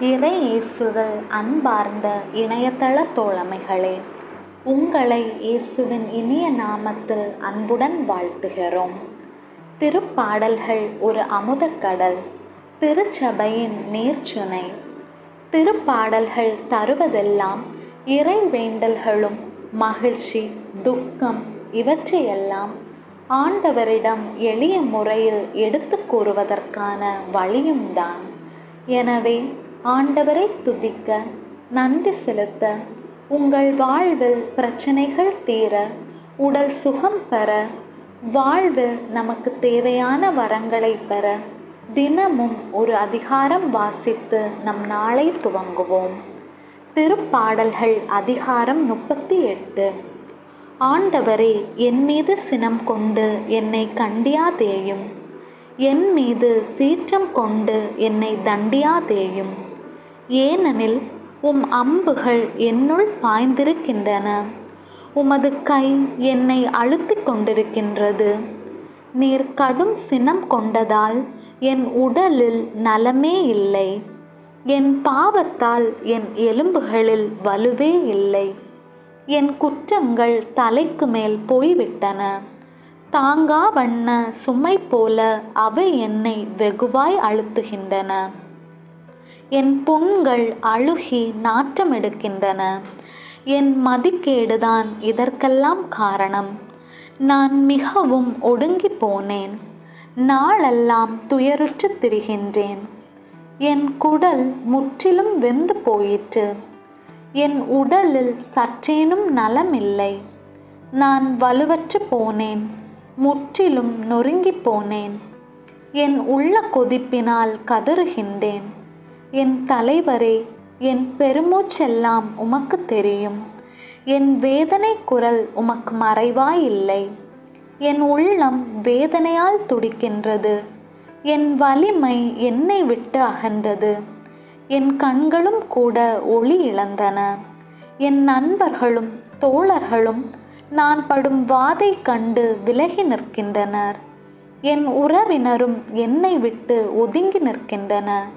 இறை இயேசுவில் அன்பார்ந்த இணையதள தோழமைகளே, உங்களை இயேசுவின் இனிய நாமத்தில் அன்புடன் வாழ்த்துகிறோம். திருப்பாடல்கள் ஒரு அமுதக்கடல், திருச்சபையின் நீர்ச்சுனை. திருப்பாடல்கள் தருவதெல்லாம் இறை வேண்டல்களும் மகிழ்ச்சி, துக்கம் இவற்றையெல்லாம் ஆண்டவரிடம் எளிய முறையில் எடுத்து கூறுவதற்கான வழியும் தான். எனவே ஆண்டவரை துதிக்க, நன்றி செலுத்த, உங்கள் வாழ்வில் பிரச்சனைகள் தீர, உடல் சுகம் பெற, வாழ்வில் நமக்கு தேவையான வரங்களை பெற தினமும் ஒரு அதிகாரம் வாசித்து நம் நாளை துவங்குவோம். திருப்பாடல்கள் அதிகாரம் 38. ஆண்டவரே, என் மீது சினம் கொண்டு என்னை கண்டியாதேயும், என் மீது சீற்றம் கொண்டு என்னை தண்டியாதேயும். ஏனெனில் உம் அம்புகள் என்னுள் பாய்ந்திருக்கின்றன, உமது கை என்னை அழுத்திக் கொண்டிருக்கின்றது. நீர் கடும் சினம் கொண்டதால் என் உடலில் நலமே இல்லை, என் பாவத்தால் என் எலும்புகளில் வலுவே இல்லை. என் குற்றங்கள் தலைக்கு மேல் போய்விட்டன, தாங்கா வண்ண சுமை போல அவை என்னை வெகுவாய் அழுத்துகின்றன. என் புண்கள் அழுகி நாற்றமெடுக்கின்றன. என் மதிக்கேடுதான் இதற்கெல்லாம் காரணம். நான் மிகவும் ஒடுங்கி போனேன், நாளெல்லாம் துயருற்று திரிகின்றேன். என் குடல் முற்றிலும் வெந்து போயிற்று, என் உடலில் சற்றேனும் நலமில்லை. நான் வலுவற்று போனேன், முற்றிலும் நொறுங்கி போனேன். என் உள்ள கொதிப்பினால் கதறுகின்றேன். என் தலைவரே, என் பெருமூச்செல்லாம் உமக்கு தெரியும். என் வேதனை குரல் உமக்கு மறைவாயில்லை. என் உள்ளம் வேதனையால் துடிக்கின்றது, என் வலிமை என்னை விட்டு அகன்றது. என் கண்களும் கூட ஒளி இழந்தன. என் நண்பர்களும் தோழர்களும் நான் படும் வாதை கண்டு விலகி நிற்கின்றனர். என் உறவினரும் என்னை விட்டு ஒதுங்கி நிற்கின்றனர்.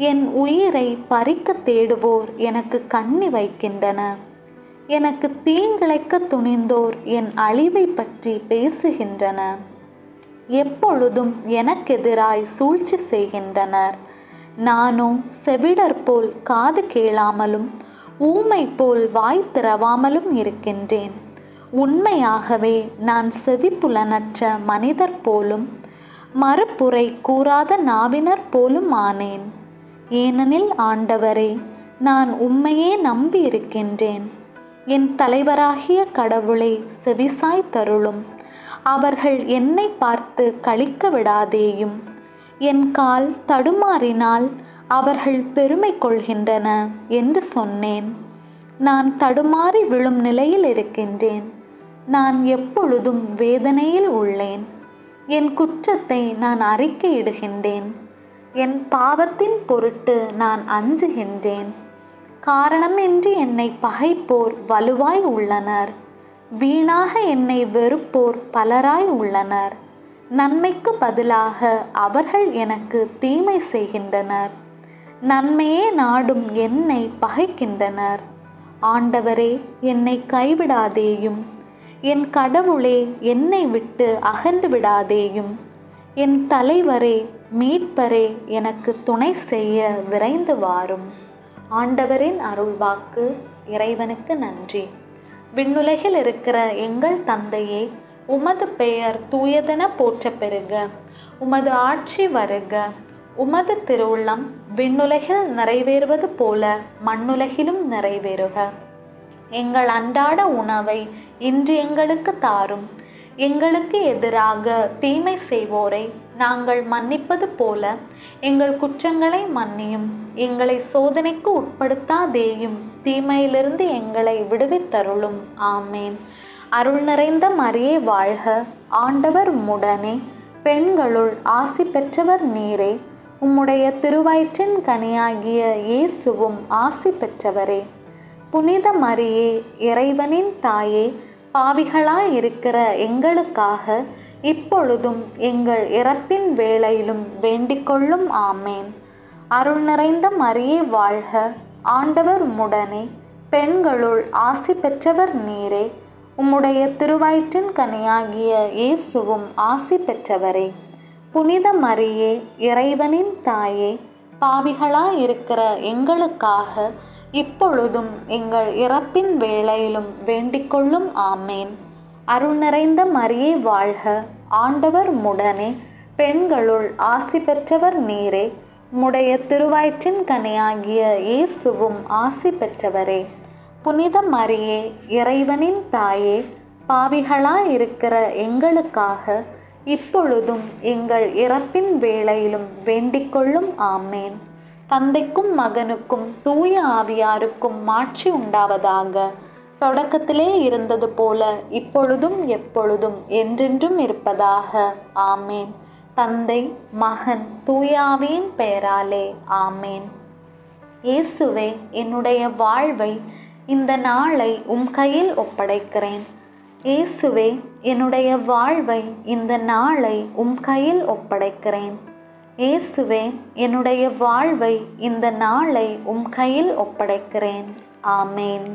என் உயிரை பறிக்க தேடுவோர் எனக்கு கண்ணி வைக்கின்றனர். எனக்கு தீங்கிழைக்க துணிந்தோர் என் அழிவை பற்றி பேசுகின்றனர். எப்பொழுதும் எனக்கெதிராய் சூழ்ச்சி செய்கின்றனர். நானோ செவிடர் போல் காது கேளாமலும் ஊமை போல் வாய் திறவாமலும் இருக்கின்றேன். உண்மையாகவே நான் செவிப்புலனற்ற மனிதர் போலும் மறுப்புரை கூறாத நாவினர் போலும் ஆனேன். ஏனெனில் ஆண்டவரே, நான் உம்மையே நம்பி இருக்கின்றேன். என் தலைவராகிய கடவுளை செவிசாய் தருளும். அவர்கள் என்னை பார்த்து களிக்க விடாதேயும். என் கால் தடுமாறினால் அவர்கள் பெருமை கொள்கின்றன என்று சொன்னேன். நான் தடுமாறி விழும் நிலையில் இருக்கின்றேன். நான் எப்பொழுதும் வேதனையில் உள்ளேன். என் குற்றத்தை நான் அறிக்கையிடுகின்றேன். என் பாவத்தின் பொருட்டு நான் அஞ்சுகின்றேன். காரணமின்றி என்னை பகைப்போர் வலுவாய் உள்ளனர். வீணாக என்னை வெறுப்போர் பலராய் உள்ளனர். நன்மைக்கு பதிலாக அவர்கள் எனக்கு தீமை செய்கின்றனர். நன்மையே நாடும் என்னை பகைக்கின்றனர். ஆண்டவரே, என்னை கைவிடாதேயும். என் கடவுளே, என்னை விட்டு அகன்று விடாதேயும். என் தலைவரே, மீட்பரே, எனக்கு துணை செய்ய விரைந்து வாரும். ஆண்டவரின் அருள்வாக்கு. இறைவனுக்கு நன்றி. விண்ணுலகில் இருக்கிற எங்கள் தந்தையே, உமது பெயர் தூயதென போற்ற பெறுக. உமது ஆட்சி வருக. உமது திருவுள்ளம் விண்ணுலகில் நிறைவேறுவது போல மண்ணுலகிலும் நிறைவேறுக. எங்கள் அன்றாட உணவை இன்று எங்களுக்கு தாரும். எங்களுக்கு எதிராக தீமை செய்வோரை நாங்கள் மன்னிப்பது போல எங்கள் குற்றங்களை மன்னியும். எங்களை சோதனைக்கு உட்படுத்தாதேயும், தீமையிலிருந்து எங்களை விடுவித்தருளும். ஆமேன். அருள் நிறைந்த மரியே வாழ்க. ஆண்டவர் உம்முடனே, பெண்களுள் ஆசி பெற்றவர் நீரே. உம்முடைய திருவயிற்றின் கனியாகிய இயேசுவும் ஆசி பெற்றவரே. புனித மரியே, இறைவனின் தாயே, பாவிகளாயிருக்கிற எங்களுக்காக இப்பொழுதும் எங்கள் இறப்பின் வேளையிலும் வேண்டிக்கொள்ளும். ஆமேன். அருள் நிறைந்த மரியே வாழ்க, ஆண்டவர் உம்முடனே, பெண்களுள் ஆசி பெற்றவர் நீரே. உம்முடைய திருவயிற்றின் கனியாகிய இயேசுவும் ஆசி பெற்றவரே. புனித மரியே, இறைவனின் தாயே, பாவிகளாயிருக்கிற எங்களுக்காக இப்பொழுதும் எங்கள் இறப்பின் வேளையிலும் வேண்டிக்கொள்ளும். ஆமேன். அருள் நிறைந்த மரியே வாழ்க, ஆண்டவர் உம்முடனே, பெண்களுள் ஆசி பெற்றவர் நீரே. உம்முடைய திருவயிற்றின் கனியாகிய இயேசுவும் ஆசி பெற்றவரே. புனித மரியே, இறைவனின் தாயே, பாவிகளாயிருக்கிற எங்களுக்காக இப்பொழுதும் எங்கள் இறப்பின் வேளையிலும் வேண்டிக்கொள்ளும். ஆமேன். தந்தைக்கும் மகனுக்கும் தூய ஆவியாருக்கும் மாட்சி உண்டாவதாக. தொடக்கத்திலே இருந்தது போல இப்பொழுதும் எப்பொழுதும் என்றென்றும் இருப்பதாக. ஆமேன். தந்தை, மகன், தூய ஆவியின் பெயராலே. ஆமேன். இயேசுவே, என்னுடைய வாழ்வை இந்த நாளை உம் கையில் ஒப்படைக்கிறேன். இயேசுவே, என்னுடைய வாழ்வை இந்த நாளை உம் கையில் ஒப்படைக்கிறேன். இயேசுவே, என்னுடைய வாழ்வை இந்த நாளை உம் கையில் ஒப்படைக்கிறேன். ஆமேன்.